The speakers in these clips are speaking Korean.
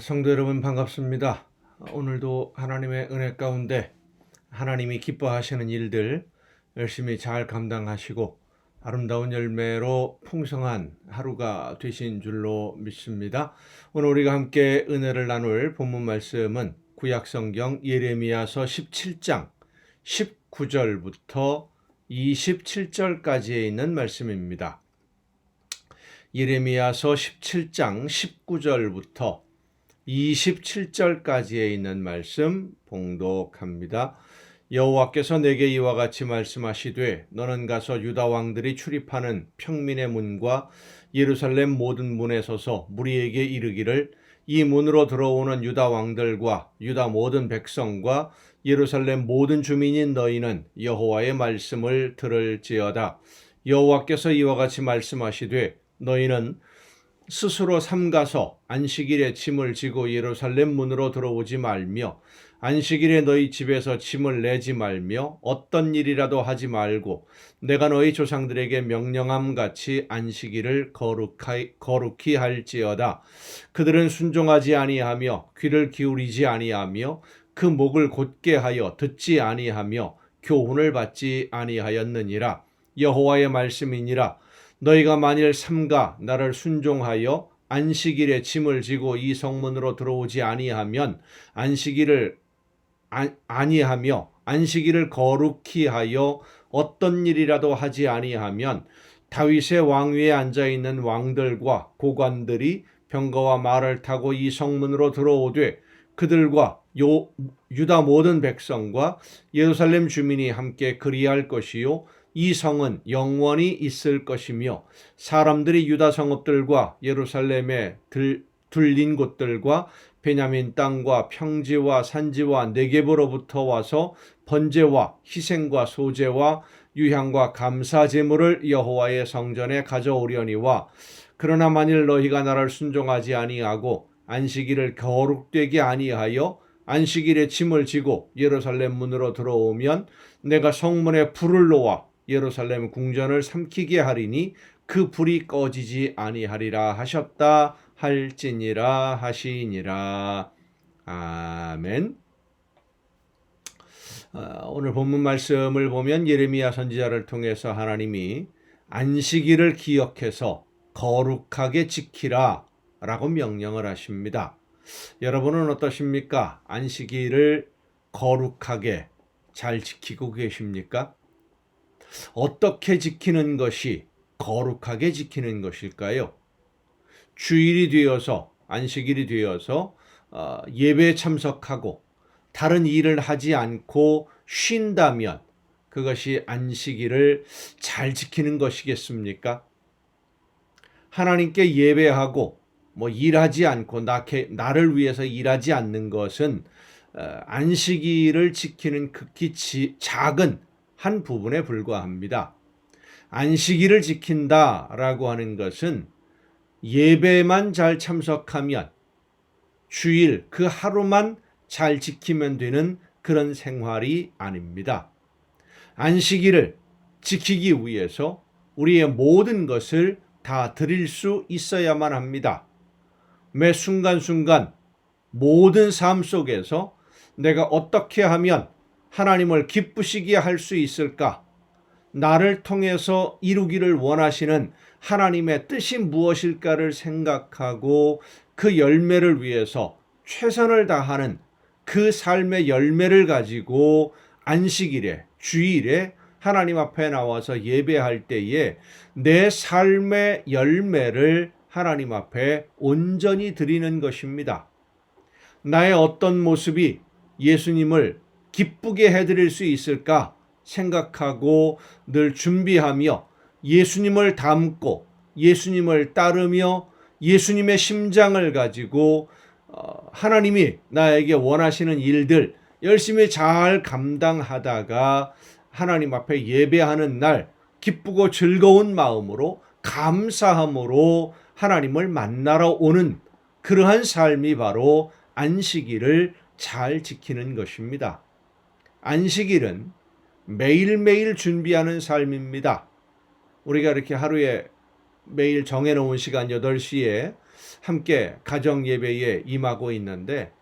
성도 여러분 반갑습니다. 오늘도 하나님의 은혜 가운데 하나님이 기뻐하시는 일들 열심히 잘 감당하시고 아름다운 열매로 풍성한 하루가 되신 줄로 믿습니다. 오늘 우리가 함께 은혜를 나눌 본문 말씀은 구약성경 예레미야서 17장 19절부터 27절까지에 있는 말씀입니다. 예레미야서 17장 19절부터 27절까지에 있는 말씀 봉독합니다. 여호와께서 내게 이와 같이 말씀하시되 너는 가서 유다 왕들이 출입하는 평민의 문과 예루살렘 모든 문에 서서 무리에게 이르기를 이 문으로 들어오는 유다 왕들과 유다 모든 백성과 예루살렘 모든 주민인 너희는 여호와의 말씀을 들을지어다. 여호와께서 이와 같이 말씀하시되 너희는 스스로 삼가서 안식일에 짐을 지고 예루살렘 문으로 들어오지 말며 안식일에 너희 집에서 짐을 내지 말며 어떤 일이라도 하지 말고 내가 너희 조상들에게 명령함 같이 안식일을 거룩히 할지어다. 그들은 순종하지 아니하며 귀를 기울이지 아니하며 그 목을 곧게 하여 듣지 아니하며 교훈을 받지 아니하였느니라. 여호와의 말씀이니라. 너희가 만일 삼가 나를 순종하여 안식일에 짐을 지고 이 성문으로 들어오지 아니하며 안식일을 거룩히 하여 어떤 일이라도 하지 아니하면 다윗의 왕위에 앉아 있는 왕들과 고관들이 병거와 말을 타고 이 성문으로 들어오되 그들과 유다 모든 백성과 예루살렘 주민이 함께 그리할 것이요 이 성은 영원히 있을 것이며 사람들이 유다 성읍들과 예루살렘에 둘린 곳들과 베냐민 땅과 평지와 산지와 네겝으로부터 와서 번제와 희생과 소제와 유향과 감사 제물을 여호와의 성전에 가져오려니와 그러나 만일 너희가 나를 순종하지 아니하고 안식일을 거룩되게 아니하여 안식일에 짐을 지고 예루살렘 문으로 들어오면 내가 성문에 불을 놓아 예루살렘 궁전을 삼키게 하리니 그 불이 꺼지지 아니하리라 하셨다 할지니라 하시니라. 아멘. 오늘 본문 말씀을 보면 예레미야 선지자를 통해서 하나님이 안식일을 기억해서 거룩하게 지키라 라고 명령을 하십니다. 여러분은 어떠십니까? 안식일을 거룩하게 잘 지키고 계십니까? 어떻게 지키는 것이 거룩하게 지키는 것일까요? 주일이 되어서 안식일이 되어서 예배에 참석하고 다른 일을 하지 않고 쉰다면 그것이 안식일을 잘 지키는 것이겠습니까? 하나님께 예배하고 일하지 않고 나를 위해서 일하지 않는 것은 안식일을 지키는 극히 작은 한 부분에 불과합니다. 안식일을 지킨다라고 하는 것은 예배만 잘 참석하면 주일 그 하루만 잘 지키면 되는 그런 생활이 아닙니다. 안식일을 지키기 위해서 우리의 모든 것을 다 드릴 수 있어야만 합니다. 매 순간순간 모든 삶 속에서 내가 어떻게 하면 하나님을 기쁘시게 할 수 있을까? 나를 통해서 이루기를 원하시는 하나님의 뜻이 무엇일까를 생각하고 그 열매를 위해서 최선을 다하는 그 삶의 열매를 가지고 안식일에, 주일에 하나님 앞에 나와서 예배할 때에 내 삶의 열매를 하나님 앞에 온전히 드리는 것입니다. 나의 어떤 모습이 예수님을 기쁘게 해드릴 수 있을까 생각하고 늘 준비하며 예수님을 닮고 예수님을 따르며 예수님의 심장을 가지고 하나님이 나에게 원하시는 일들 열심히 잘 감당하다가 하나님 앞에 예배하는 날 기쁘고 즐거운 마음으로 감사함으로 하나님을 만나러 오는 그러한 삶이 바로 안식일을 잘 지키는 것입니다. 안식일은 매일매일 준비하는 삶입니다. 우리가 이렇게 하루에 매일 정해놓은 시간 8시에 함께 가정 예배에 임하고 있는데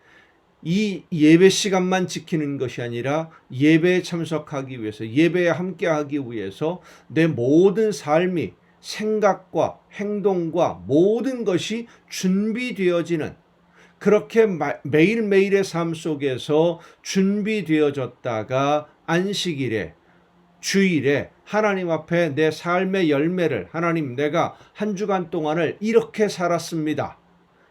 이 예배 시간만 지키는 것이 아니라 예배에 참석하기 위해서, 예배에 함께하기 위해서 내 모든 삶이, 생각과 행동과 모든 것이 준비되어지는, 그렇게 매일매일의 삶 속에서 준비되어졌다가 안식일에, 주일에 하나님 앞에 내 삶의 열매를, 하나님 내가 한 주간 동안을 이렇게 살았습니다.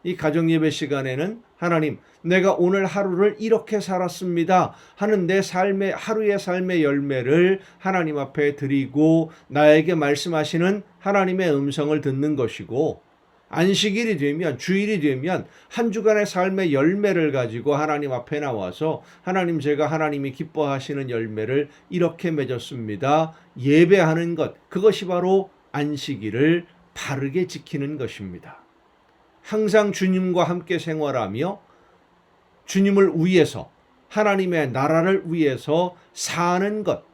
이 가정예배 시간에는 하나님 내가 오늘 하루를 이렇게 살았습니다 하는 내 삶의, 하루의 삶의 열매를 하나님 앞에 드리고 나에게 말씀하시는 하나님의 음성을 듣는 것이고, 안식일이 되면, 주일이 되면 한 주간의 삶의 열매를 가지고 하나님 앞에 나와서 하나님 제가 하나님이 기뻐하시는 열매를 이렇게 맺었습니다 예배하는 것, 그것이 바로 안식일을 바르게 지키는 것입니다. 항상 주님과 함께 생활하며 주님을 위해서, 하나님의 나라를 위해서 사는 것,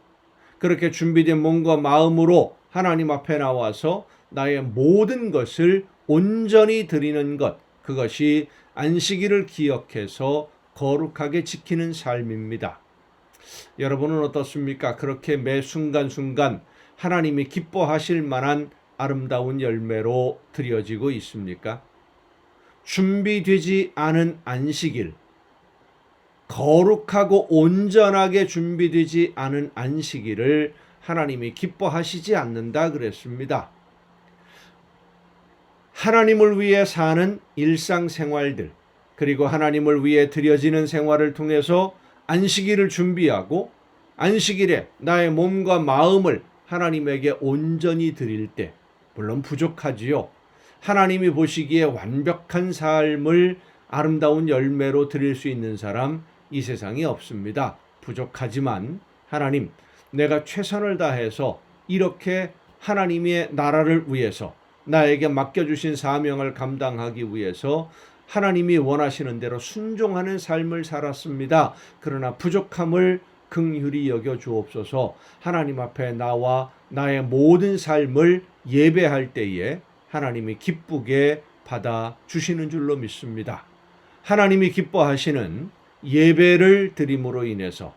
그렇게 준비된 몸과 마음으로 하나님 앞에 나와서 나의 모든 것을 온전히 드리는 것, 그것이 안식일을 기억해서 거룩하게 지키는 삶입니다. 여러분은 어떻습니까? 그렇게 매 순간순간 하나님이 기뻐하실 만한 아름다운 열매로 드려지고 있습니까? 준비되지 않은 안식일, 거룩하고 온전하게 준비되지 않은 안식일을 하나님이 기뻐하시지 않는다 그랬습니다. 하나님을 위해 사는 일상생활들, 그리고 하나님을 위해 드려지는 생활을 통해서 안식일을 준비하고 안식일에 나의 몸과 마음을 하나님에게 온전히 드릴 때, 물론 부족하지요. 하나님이 보시기에 완벽한 삶을 아름다운 열매로 드릴 수 있는 사람 이 세상에 없습니다. 부족하지만 하나님, 내가 최선을 다해서 이렇게 하나님의 나라를 위해서, 나에게 맡겨주신 사명을 감당하기 위해서 하나님이 원하시는 대로 순종하는 삶을 살았습니다. 그러나 부족함을 긍휼히 여겨 주옵소서. 하나님 앞에 나와 나의 모든 삶을 예배할 때에 하나님이 기쁘게 받아 주시는 줄로 믿습니다. 하나님이 기뻐하시는 예배를 드림으로 인해서,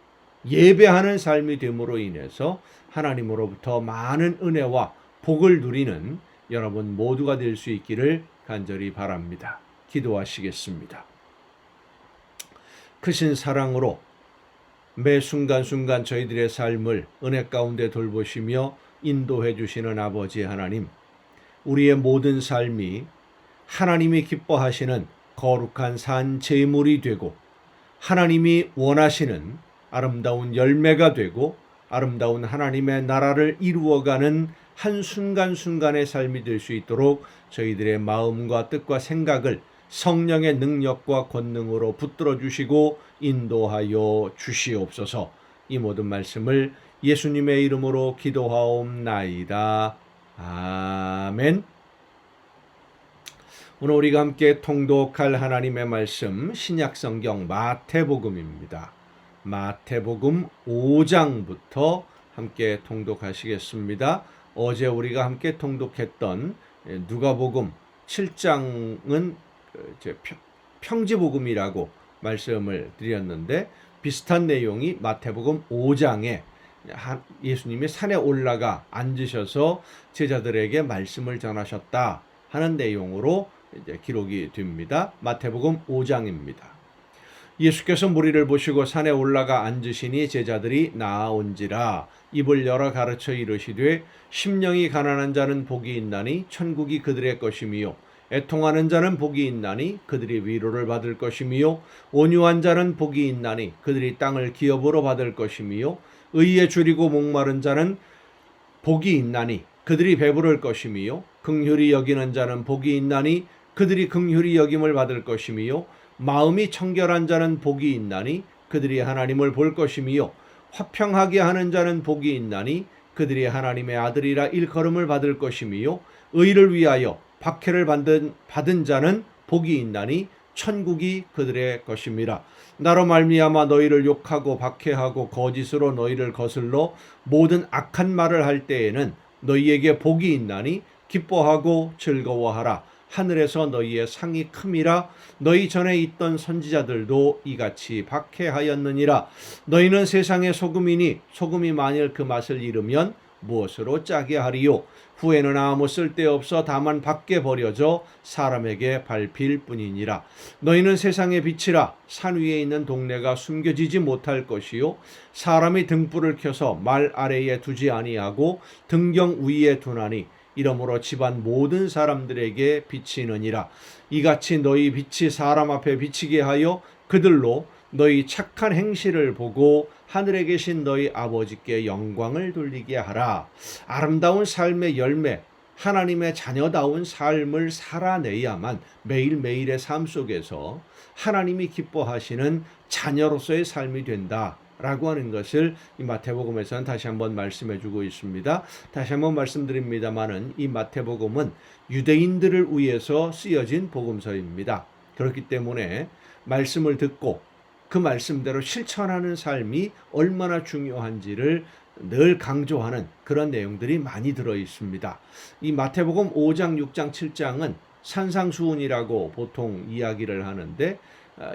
예배하는 삶이 됨으로 인해서 하나님으로부터 많은 은혜와 복을 누리는 여러분 모두가 될 수 있기를 간절히 바랍니다. 기도하시겠습니다. 크신 사랑으로 매 순간순간 저희들의 삶을 은혜 가운데 돌보시며 인도해 주시는 아버지 하나님, 우리의 모든 삶이 하나님이 기뻐하시는 거룩한 산 제물이 되고 하나님이 원하시는 아름다운 열매가 되고 아름다운 하나님의 나라를 이루어가는 한순간순간의 삶이 될 수 있도록 저희들의 마음과 뜻과 생각을 성령의 능력과 권능으로 붙들어 주시고 인도하여 주시옵소서. 이 모든 말씀을 예수님의 이름으로 기도하옵나이다. 아멘. 오늘 우리가 함께 통독할 하나님의 말씀, 신약성경 마태복음입니다. 마태복음 5장부터 함께 통독하시겠습니다. 어제 우리가 함께 통독했던 누가복음 7장은 평지복음이라고 말씀을 드렸는데, 비슷한 내용이 마태복음 5장에 예수님이 산에 올라가 앉으셔서 제자들에게 말씀을 전하셨다 하는 내용으로 이제 기록이 됩니다. 마태복음 5장입니다. 예수께서 무리를 보시고 산에 올라가 앉으시니 제자들이 나아온지라 입을 열어 가르쳐 이르시되 심령이 가난한 자는 복이 있나니 천국이 그들의 것이미요 애통하는 자는 복이 있나니 그들이 위로를 받을 것이미요 온유한 자는 복이 있나니 그들이 땅을 기업으로 받을 것이미요 의에 줄이고 목마른 자는 복이 있나니 그들이 배부를 것이미요 긍휼히 여기는 자는 복이 있나니 그들이 긍휼히 여김을 받을 것이미요 마음이 청결한 자는 복이 있나니 그들이 하나님을 볼 것이미요 화평하게 하는 자는 복이 있나니 그들이 하나님의 아들이라 일컬음을 받을 것이미요 의를 위하여 박해를 받은 자는 복이 있나니 천국이 그들의 것임이라. 나로 말미암아 너희를 욕하고 박해하고 거짓으로 너희를 거슬러 모든 악한 말을 할 때에는 너희에게 복이 있나니 기뻐하고 즐거워하라. 하늘에서 너희의 상이 큼이라. 너희 전에 있던 선지자들도 이같이 박해하였느니라. 너희는 세상의 소금이니 소금이 만일 그 맛을 잃으면 무엇으로 짜게 하리요. 후에는 아무 쓸데없어 다만 밖에 버려져 사람에게 밟힐 뿐이니라. 너희는 세상의 빛이라. 산 위에 있는 동네가 숨겨지지 못할 것이요 사람이 등불을 켜서 말 아래에 두지 아니하고 등경 위에 두나니 이러므로 집안 모든 사람들에게 비치느니라. 이같이 너희 빛이 사람 앞에 비치게 하여 그들로 너희 착한 행실을 보고 하늘에 계신 너희 아버지께 영광을 돌리게 하라. 아름다운 삶의 열매, 하나님의 자녀다운 삶을 살아내야만 매일매일의 삶 속에서 하나님이 기뻐하시는 자녀로서의 삶이 된다 라고 하는 것을 이 마태복음에서는 다시 한번 말씀해 주고 있습니다. 다시 한번 말씀드립니다마는 이 마태복음은 유대인들을 위해서 쓰여진 복음서입니다. 그렇기 때문에 말씀을 듣고 그 말씀대로 실천하는 삶이 얼마나 중요한지를 늘 강조하는 그런 내용들이 많이 들어 있습니다. 이 마태복음 5장, 6장, 7장은 산상수훈이라고 보통 이야기를 하는데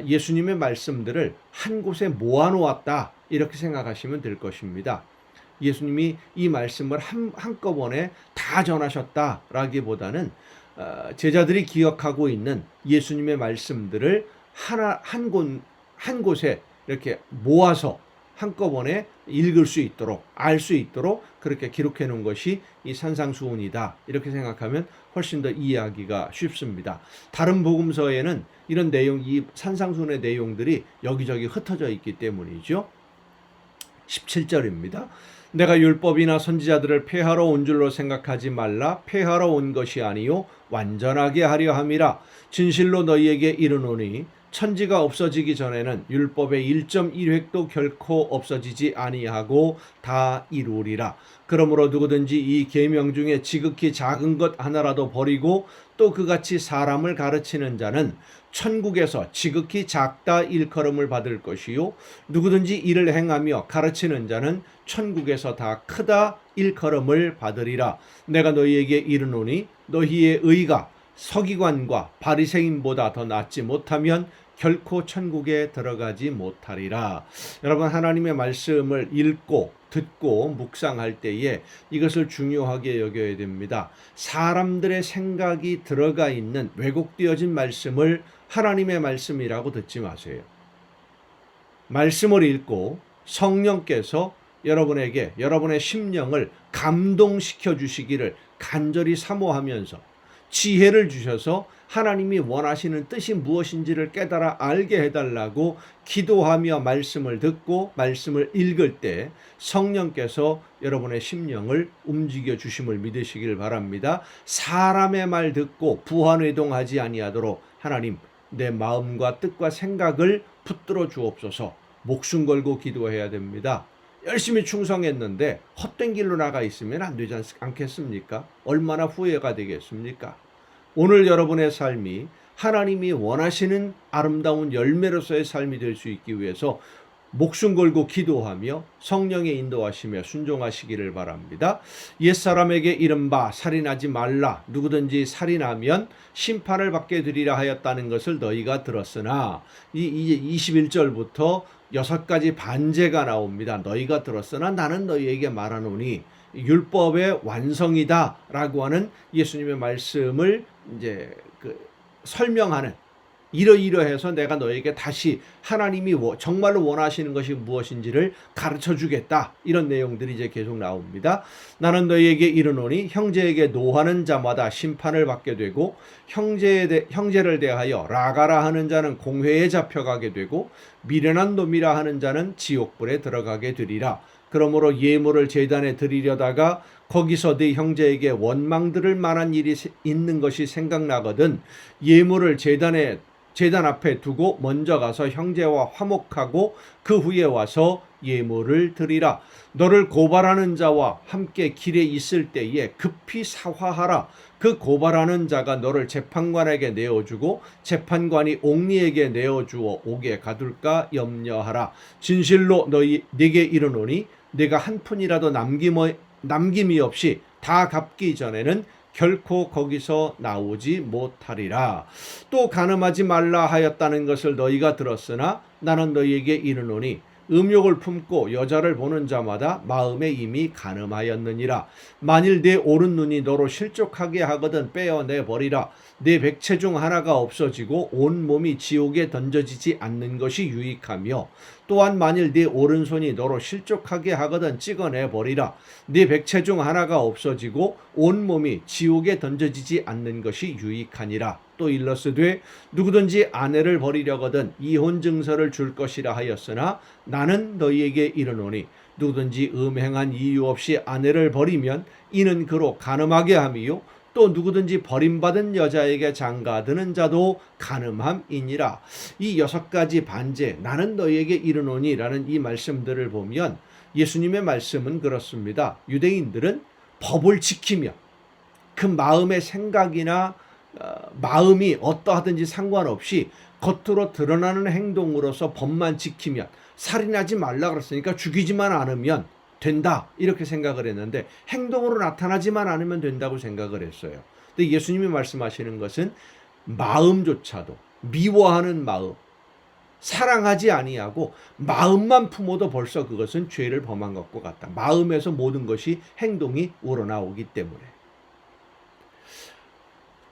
예수님의 말씀들을 한 곳에 모아놓았다 이렇게 생각하시면 될 것입니다. 예수님이 이 말씀을 한꺼번에 다 전하셨다라기보다는 제자들이 기억하고 있는 예수님의 말씀들을 한 곳에 이렇게 모아서 한꺼번에 읽을 수 있도록 알 수 있도록 그렇게 기록해 놓은 것이 이 산상수훈이다 이렇게 생각하면 훨씬 더 이해하기가 쉽습니다. 다른 복음서에는 이런 내용, 이 산상수훈의 내용들이 여기저기 흩어져 있기 때문이죠. 17절입니다. 내가 율법이나 선지자들을 폐하러 온 줄로 생각하지 말라. 폐하러 온 것이 아니요 완전하게 하려 함이라. 진실로 너희에게 이르노니 천지가 없어지기 전에는 율법의 1.1획도 결코 없어지지 아니하고 다 이루리라. 그러므로 누구든지 이 계명 중에 지극히 작은 것 하나라도 버리고 또 그같이 사람을 가르치는 자는 천국에서 지극히 작다 일컬음을 받을 것이요 누구든지 이를 행하며 가르치는 자는 천국에서 다 크다 일컬음을 받으리라. 내가 너희에게 이르노니 너희의 의가 서기관과 바리새인보다 더 낫지 못하면 결코 천국에 들어가지 못하리라. 여러분, 하나님의 말씀을 읽고 듣고 묵상할 때에 이것을 중요하게 여겨야 됩니다. 사람들의 생각이 들어가 있는 왜곡되어진 말씀을 하나님의 말씀이라고 듣지 마세요. 말씀을 읽고 성령께서 여러분에게 여러분의 심령을 감동시켜 주시기를 간절히 사모하면서 지혜를 주셔서 하나님이 원하시는 뜻이 무엇인지를 깨달아 알게 해달라고 기도하며 말씀을 듣고 말씀을 읽을 때 성령께서 여러분의 심령을 움직여 주심을 믿으시길 바랍니다. 사람의 말 듣고 부안회동하지 아니하도록 하나님 내 마음과 뜻과 생각을 붙들어 주옵소서. 목숨 걸고 기도해야 됩니다. 열심히 충성했는데 헛된 길로 나가 있으면 안 되지 않겠습니까? 얼마나 후회가 되겠습니까? 오늘 여러분의 삶이 하나님이 원하시는 아름다운 열매로서의 삶이 될 수 있기 위해서 목숨 걸고 기도하며 성령의 인도하시며 순종하시기를 바랍니다. 옛사람에게 이른바 살인하지 말라. 누구든지 살인하면 심판을 받게 되리라 하였다는 것을 너희가 들었으나 이제 21절부터 6가지 반제가 나옵니다. 너희가 들었으나 나는 너희에게 말하노니 율법의 완성이다 라고 하는 예수님의 말씀을 이제 설명하는 이러이러해서 내가 너에게 다시 하나님이 정말로 원하시는 것이 무엇인지를 가르쳐 주겠다. 이런 내용들이 이제 계속 나옵니다. 나는 너희에게 이르노니 형제에게 노하는 자마다 심판을 받게 되고 형제를 대하여 라가라 하는 자는 공회에 잡혀가게 되고 미련한 놈이라 하는 자는 지옥불에 들어가게 되리라. 그러므로 예물을 제단에 드리려다가 거기서 네 형제에게 원망 들을 만한 일이 있는 것이 생각나거든 예물을 제단 앞에 두고 먼저 가서 형제와 화목하고 그 후에 와서 예물을 드리라. 너를 고발하는 자와 함께 길에 있을 때에 급히 사화하라. 그 고발하는 자가 너를 재판관에게 내어주고 재판관이 옥리에게 내어주어 옥에 가둘까 염려하라. 진실로 네게 이르노니 네가 한 푼이라도 남김이 없이 다 갚기 전에는 결코 거기서 나오지 못하리라. 또 간음하지 말라 하였다는 것을 너희가 들었으나 나는 너희에게 이르노니 음욕을 품고 여자를 보는 자마다 마음에 이미 간음하였느니라. 만일 내 오른 눈이 너로 실족하게 하거든 빼어내 버리라. 내 백체 중 하나가 없어지고 온 몸이 지옥에 던져지지 않는 것이 유익하며, 또한 만일 네 오른손이 너로 실족하게 하거든 찍어내 버리라. 네 백체 중 하나가 없어지고 온 몸이 지옥에 던져지지 않는 것이 유익하니라. 또 일러스되 누구든지 아내를 버리려거든 이혼 증서를 줄 것이라 하였으나 나는 너희에게 이르노니 누구든지 음행한 이유 없이 아내를 버리면 이는 그로 간음하게 함이요 또 누구든지 버림받은 여자에게 장가드는 자도 간음함이니라. 이 6가지 반제, 나는 너희에게 이르노니라는 이 말씀들을 보면 예수님의 말씀은 그렇습니다. 유대인들은 법을 지키며 그 마음의 생각이나 마음이 어떠하든지 상관없이 겉으로 드러나는 행동으로서 법만 지키면, 살인하지 말라 그랬으니까 죽이지만 않으면 된다 이렇게 생각을 했는데 행동으로 나타나지만 않으면 된다고 생각을 했어요. 근데 예수님이 말씀하시는 것은 마음조차도, 미워하는 마음, 사랑하지 아니하고 마음만 품어도 벌써 그것은 죄를 범한 것과 같다. 마음에서 모든 것이 행동이 우러나오기 때문에.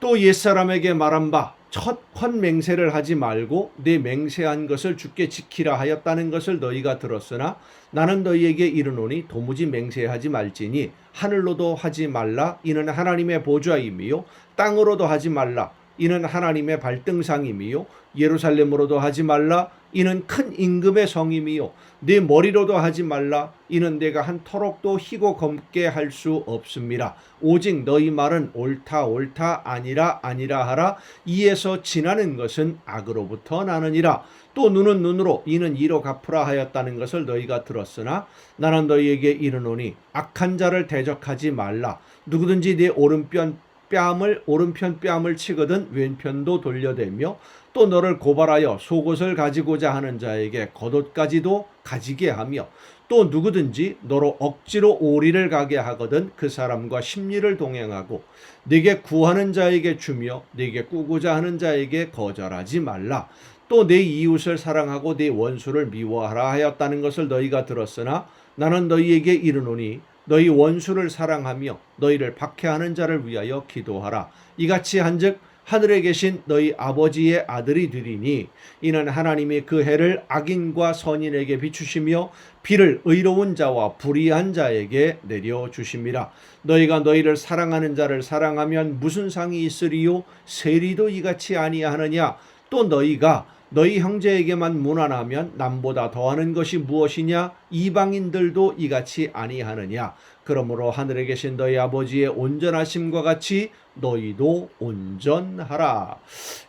또 옛사람에게 말한 바 첫 헛맹세를 하지 말고 내 맹세한 것을 주께 지키라 하였다는 것을 너희가 들었으나 나는 너희에게 이르노니 도무지 맹세하지 말지니 하늘로도 하지 말라 이는 하나님의 보좌임이요 땅으로도 하지 말라 이는 하나님의 발등상임이요 예루살렘으로도 하지 말라 이는 큰 임금의 성임이요 네 머리로도 하지 말라 이는 내가 한 터럭도 희고 검게 할 수 없음이라. 오직 너희 말은 옳다 옳다 아니라 아니라 하라. 이에서 지나는 것은 악으로부터 나느니라. 또 눈은 눈으로 이는 이로 갚으라 하였다는 것을 너희가 들었으나 나는 너희에게 이르노니 악한 자를 대적하지 말라. 누구든지 네 오른편 뺨을 치거든 왼편도 돌려대며 또 너를 고발하여 속옷을 가지고자 하는 자에게 겉옷까지도 가지게 하며 또 누구든지 너로 억지로 오리를 가게 하거든 그 사람과 심리를 동행하고 네게 구하는 자에게 주며 네게 꾸고자 하는 자에게 거절하지 말라. 또 내 이웃을 사랑하고 네 원수를 미워하라 하였다는 것을 너희가 들었으나 나는 너희에게 이르노니 너희 원수를 사랑하며 너희를 박해하는 자를 위하여 기도하라. 이같이 한즉 하늘에 계신 너희 아버지의 아들이 되리니 이는 하나님이 그 해를 악인과 선인에게 비추시며 비를 의로운 자와 불의한 자에게 내려주심이라. 너희가 너희를 사랑하는 자를 사랑하면 무슨 상이 있으리요? 세리도 이같이 아니하느냐? 또 너희가 너희 형제에게만 무난하면 남보다 더하는 것이 무엇이냐? 이방인들도 이같이 아니하느냐? 그러므로 하늘에 계신 너희 아버지의 온전하심과 같이 너희도 온전하라.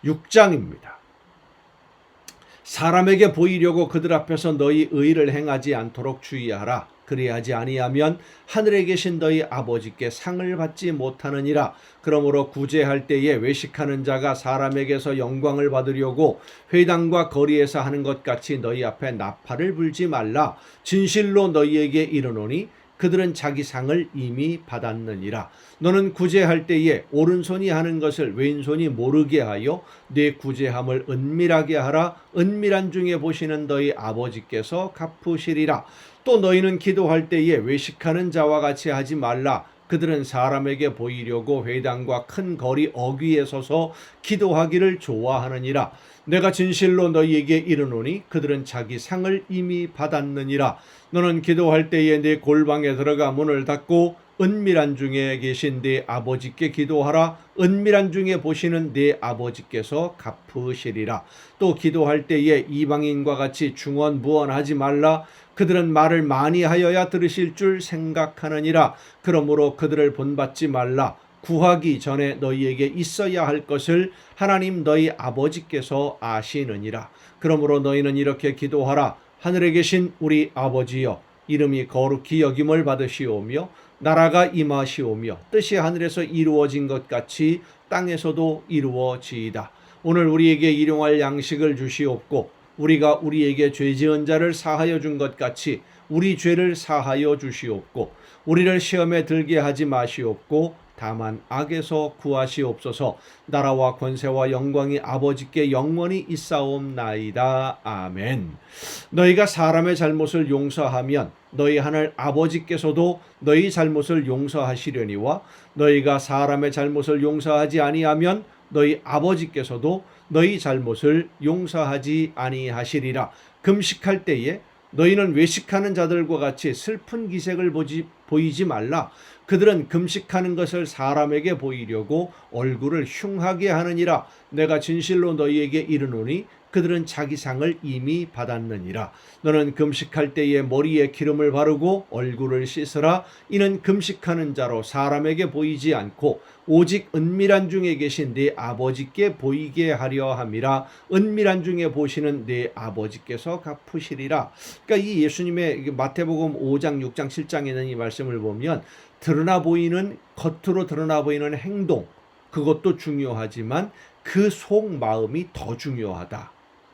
6장입니다. 사람에게 보이려고 그들 앞에서 너희 의를 행하지 않도록 주의하라. 그리하지 아니하면 하늘에 계신 너희 아버지께 상을 받지 못하느니라. 그러므로 구제할 때에 외식하는 자가 사람에게서 영광을 받으려고 회당과 거리에서 하는 것 같이 너희 앞에 나팔을 불지 말라. 진실로 너희에게 이르노니 그들은 자기 상을 이미 받았느니라. 너는 구제할 때에 오른손이 하는 것을 왼손이 모르게 하여 내 구제함을 은밀하게 하라. 은밀한 중에 보시는 너희 아버지께서 갚으시리라. 또 너희는 기도할 때에 외식하는 자와 같이 하지 말라. 그들은 사람에게 보이려고 회당과 큰 거리 어귀에 서서 기도하기를 좋아하느니라. 내가 진실로 너희에게 이르노니 그들은 자기 상을 이미 받았느니라. 너는 기도할 때에 네 골방에 들어가 문을 닫고 은밀한 중에 계신 네 아버지께 기도하라. 은밀한 중에 보시는 네 아버지께서 갚으시리라. 또 기도할 때에 이방인과 같이 중언부언하지 말라. 그들은 말을 많이 하여야 들으실 줄 생각하느니라. 그러므로 그들을 본받지 말라. 구하기 전에 너희에게 있어야 할 것을 하나님 너희 아버지께서 아시느니라. 그러므로 너희는 이렇게 기도하라. 하늘에 계신 우리 아버지여, 이름이 거룩히 여김을 받으시오며 나라가 임하시오며 뜻이 하늘에서 이루어진 것 같이 땅에서도 이루어지이다. 오늘 우리에게 일용할 양식을 주시옵고 우리가 우리에게 죄 지은 자를 사하여 준 것 같이 우리 죄를 사하여 주시옵고 우리를 시험에 들게 하지 마시옵고 다만 악에서 구하시옵소서. 나라와 권세와 영광이 아버지께 영원히 있사옵나이다. 아멘. 너희가 사람의 잘못을 용서하면 너희 하늘 아버지께서도 너희 잘못을 용서하시려니와 너희가 사람의 잘못을 용서하지 아니하면 너희 아버지께서도 너희 잘못을 용서하지 아니하시리라. 금식할 때에 너희는 외식하는 자들과 같이 슬픈 기색을 보이지 말라. 그들은 금식하는 것을 사람에게 보이려고 얼굴을 흉하게 하느니라. 내가 진실로 너희에게 이르노니 그들은 자기 상을 이미 받았느니라. 너는 금식할 때에 머리에 기름을 바르고 얼굴을 씻으라. 이는 금식하는 자로 사람에게 보이지 않고 오직 은밀한 중에 계신 네 아버지께 보이게 하려 함이라. 은밀한 중에 보시는 네 아버지께서 갚으시리라. 그러니까 이 예수님의 마태복음 5장, 6장, 7장에 있는 이 말씀을 보면 겉으로 드러나 보이는 행동, 그것도 중요하지만 그 속 마음이 더 중요하다.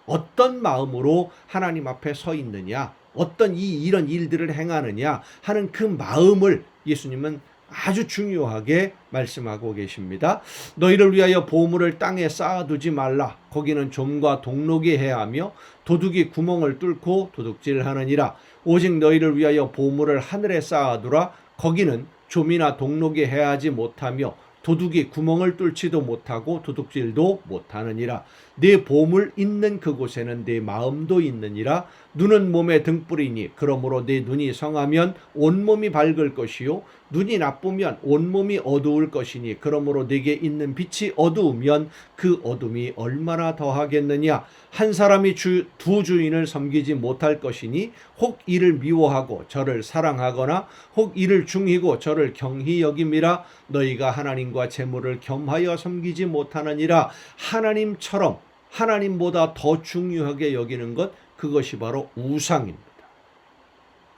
어떤 마음으로 하나님 앞에 서 있느냐, 어떤 이런 일들을 행하느냐 하는 그 마음을 예수님은 아주 중요하게 말씀하고 계십니다. 너희를 위하여 보물을 땅에 쌓아두지 말라. 거기는 좀과 동록이 해하며 도둑이 구멍을 뚫고 도둑질하느니라. 오직 너희를 위하여 보물을 하늘에 쌓아두라. 거기는 좀이나 동록이 해하지 못하며 도둑이 구멍을 뚫지도 못하고 도둑질도 못하느니라. 네 보물 있는 그곳에는 네 마음도 있느니라. 눈은 몸의 등불이니 그러므로 네 눈이 성하면 온몸이 밝을 것이요 눈이 나쁘면 온몸이 어두울 것이니 그러므로 네게 있는 빛이 어두우면 그 어둠이 얼마나 더하겠느냐. 한 사람이 두 주인을 섬기지 못할 것이니 혹 이를 미워하고 저를 사랑하거나 혹 이를 중히고 저를 경히 여김이라. 너희가 하나님과 재물을 겸하여 섬기지 못하느니라. 하나님처럼 하나님보다 더 중요하게 여기는 것, 그것이 바로 우상입니다.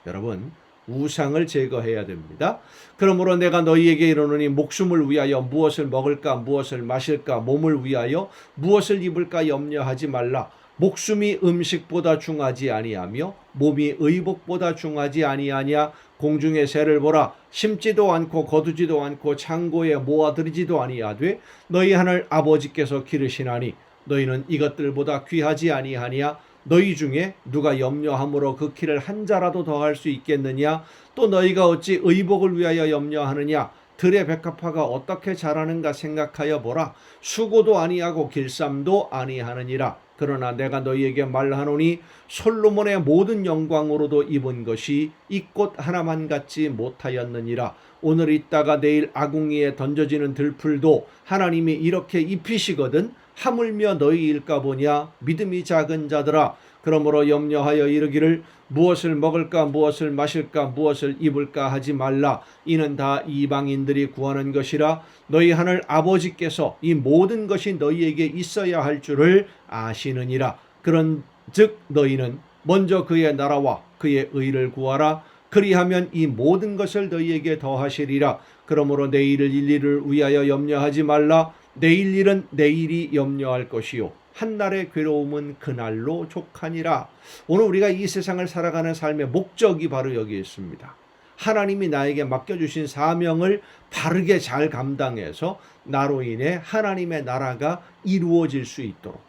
여러분, 우상을 제거해야 됩니다. 그러므로 내가 너희에게 이르노니 목숨을 위하여 무엇을 먹을까 무엇을 마실까 몸을 위하여 무엇을 입을까 염려하지 말라. 목숨이 음식보다 중하지 아니하며 몸이 의복보다 중하지 아니하냐. 공중의 새를 보라. 심지도 않고 거두지도 않고 창고에 모아들이지도 아니하되 너희 하늘 아버지께서 기르시나니 너희는 이것들보다 귀하지 아니하냐. 너희 중에 누가 염려함으로 그 키를 한 자라도 더할 수 있겠느냐. 또 너희가 어찌 의복을 위하여 염려하느냐. 들의 백합화가 어떻게 자라는가 생각하여 보라. 수고도 아니하고 길쌈도 아니하느니라. 그러나 내가 너희에게 말하노니 솔로몬의 모든 영광으로도 입은 것이 이 꽃 하나만 같지 못하였느니라. 오늘 있다가 내일 아궁이에 던져지는 들풀도 하나님이 이렇게 입히시거든 하물며 너희일까 보냐. 믿음이 작은 자들아. 그러므로 염려하여 이르기를 무엇을 먹을까 무엇을 마실까 무엇을 입을까 하지 말라. 이는 다 이방인들이 구하는 것이라. 너희 하늘 아버지께서 이 모든 것이 너희에게 있어야 할 줄을 아시느니라. 그런즉 너희는 먼저 그의 나라와 그의 의를 구하라. 그리하면 이 모든 것을 너희에게 더하시리라. 그러므로 내일을 일일을 위하여 염려하지 말라. 내일 일은 내일이 염려할 것이요 한날의 괴로움은 그날로 족하니라. 오늘 우리가 이 세상을 살아가는 삶의 목적이 바로 여기 있습니다. 하나님이 나에게 맡겨주신 사명을 바르게 잘 감당해서 나로 인해 하나님의 나라가 이루어질 수 있도록,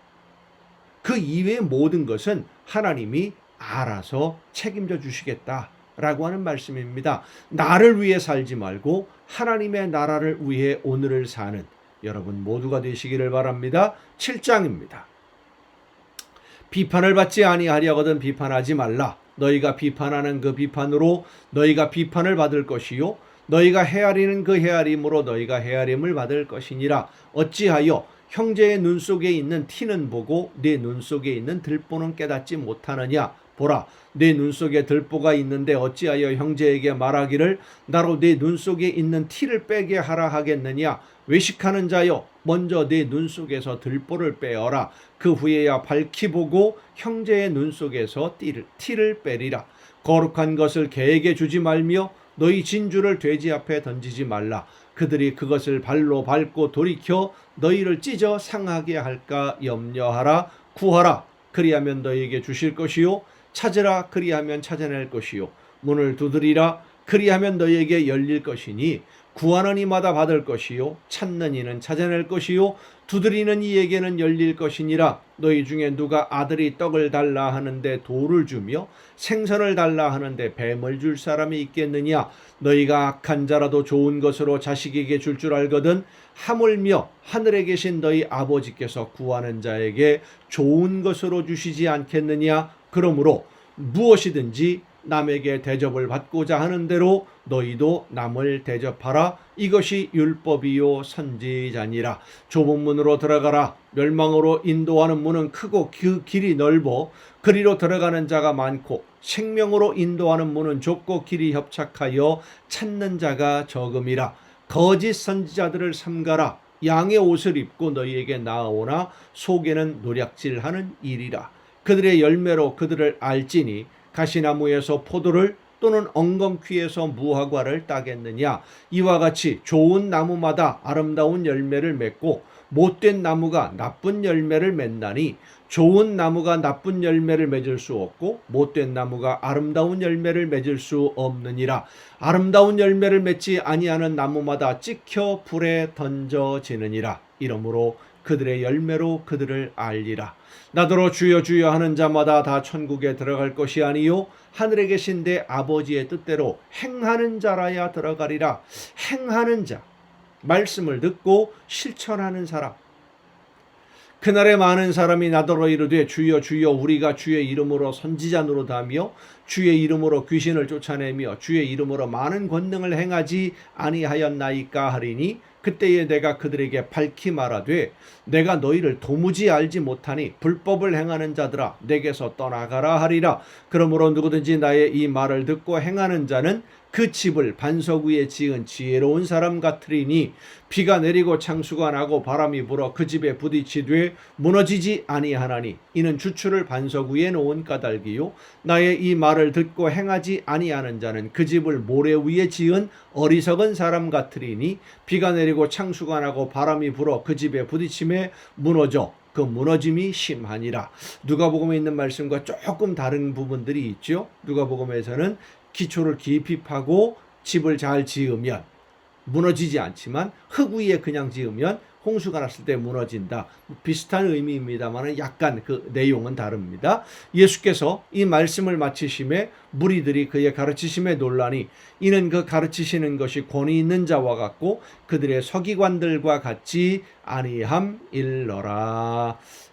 그 이외의 모든 것은 하나님이 알아서 책임져 주시겠다라고 하는 말씀입니다. 나를 위해 살지 말고 하나님의 나라를 위해 오늘을 사는 여러분 모두가 되시기를 바랍니다. 7장입니다. 비판을 받지 아니하려거든 비판하지 말라. 너희가 비판하는 그 비판으로 너희가 비판을 받을 것이요 너희가 헤아리는 그 헤아림으로 너희가 헤아림을 받을 것이니라. 어찌하여 형제의 눈 속에 있는 티는 보고 네 눈 속에 있는 들보는 깨닫지 못하느냐. 보라, 내 눈 속에 들보가 있는데 어찌하여 형제에게 말하기를 나로 내 눈 속에 있는 티를 빼게 하라 하겠느냐. 외식하는 자여, 먼저 내 눈 속에서 들보를 빼어라. 그 후에야 밝히 보고 형제의 눈 속에서 티를 빼리라. 거룩한 것을 개에게 주지 말며 너희 진주를 돼지 앞에 던지지 말라. 그들이 그것을 발로 밟고 돌이켜 너희를 찢어 상하게 할까 염려하라. 구하라, 그리하면 너희에게 주실 것이요 찾으라, 그리하면 찾아낼 것이요 문을 두드리라, 그리하면 너희에게 열릴 것이니 구하는 이마다 받을 것이요 찾는 이는 찾아낼 것이요 두드리는 이에게는 열릴 것이니라. 너희 중에 누가 아들이 떡을 달라 하는데 돌을 주며 생선을 달라 하는데 뱀을 줄 사람이 있겠느냐. 너희가 악한 자라도 좋은 것으로 자식에게 줄 줄 알거든 하물며 하늘에 계신 너희 아버지께서 구하는 자에게 좋은 것으로 주시지 않겠느냐. 그러므로 무엇이든지 남에게 대접을 받고자 하는 대로 너희도 남을 대접하라. 이것이 율법이요 선지자니라. 좁은 문으로 들어가라. 멸망으로 인도하는 문은 크고 그 길이 넓어 그리로 들어가는 자가 많고 생명으로 인도하는 문은 좁고 길이 협착하여 찾는 자가 적음이라. 거짓 선지자들을 삼가라. 양의 옷을 입고 너희에게 나아오나 속에는 노략질하는 일이라. 그들의 열매로 그들을 알지니 가시나무에서 포도를 또는 엉겅퀴에서 무화과를 따겠느냐. 이와 같이 좋은 나무마다 아름다운 열매를 맺고 못된 나무가 나쁜 열매를 맺나니 좋은 나무가 나쁜 열매를 맺을 수 없고 못된 나무가 아름다운 열매를 맺을 수 없느니라. 아름다운 열매를 맺지 아니하는 나무마다 찍혀 불에 던져지느니라. 이러므로 그들의 열매로 그들을 알리라. 나더러 주여 주여 하는 자마다 다 천국에 들어갈 것이 아니요 하늘에 계신 내 아버지의 뜻대로 행하는 자라야 들어가리라. 행하는 자, 말씀을 듣고 실천하는 사람. 그날에 많은 사람이 나더러 이르되 주여 주여 우리가 주의 이름으로 선지자 노릇하며 주의 이름으로 귀신을 쫓아내며 주의 이름으로 많은 권능을 행하지 아니하였나이까 하리니 그때에 내가 그들에게 밝히 말하되 내가 너희를 도무지 알지 못하니 불법을 행하는 자들아 내게서 떠나가라 하리라. 그러므로 누구든지 나의 이 말을 듣고 행하는 자는 그 집을 반석 위에 지은 지혜로운 사람 같으리니 비가 내리고 창수가 나고 바람이 불어 그 집에 부딪히되 무너지지 아니하나니 이는 주추를 반석 위에 놓은 까닭이요 나의 이 말을 듣고 행하지 아니하는 자는 그 집을 모래 위에 지은 어리석은 사람 같으리니 비가 내리고 창수가 나고 바람이 불어 그 집에 부딪힘에 무너져 그 무너짐이 심하니라. 누가복음에 있는 말씀과 조금 다른 부분들이 있죠. 누가복음에서는 기초를 깊이 파고 집을 잘 지으면 무너지지 않지만 흙 위에 그냥 지으면 홍수가 났을 때 무너진다. 비슷한 의미입니다만 약간 그 내용은 다릅니다. 예수께서 이 말씀을 마치심에 무리들이 그의 가르치심에 놀라니 이는 그 가르치시는 것이 권위 있는 자와 같고 그들의 서기관들과 같지 아니함일러라.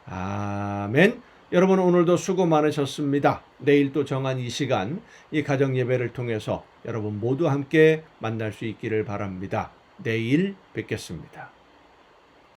아멘. 여러분 오늘도 수고 많으셨습니다. 내일 또 정한 이 시간 이 가정 예배를 통해서 여러분 모두 함께 만날 수 있기를 바랍니다. 내일 뵙겠습니다.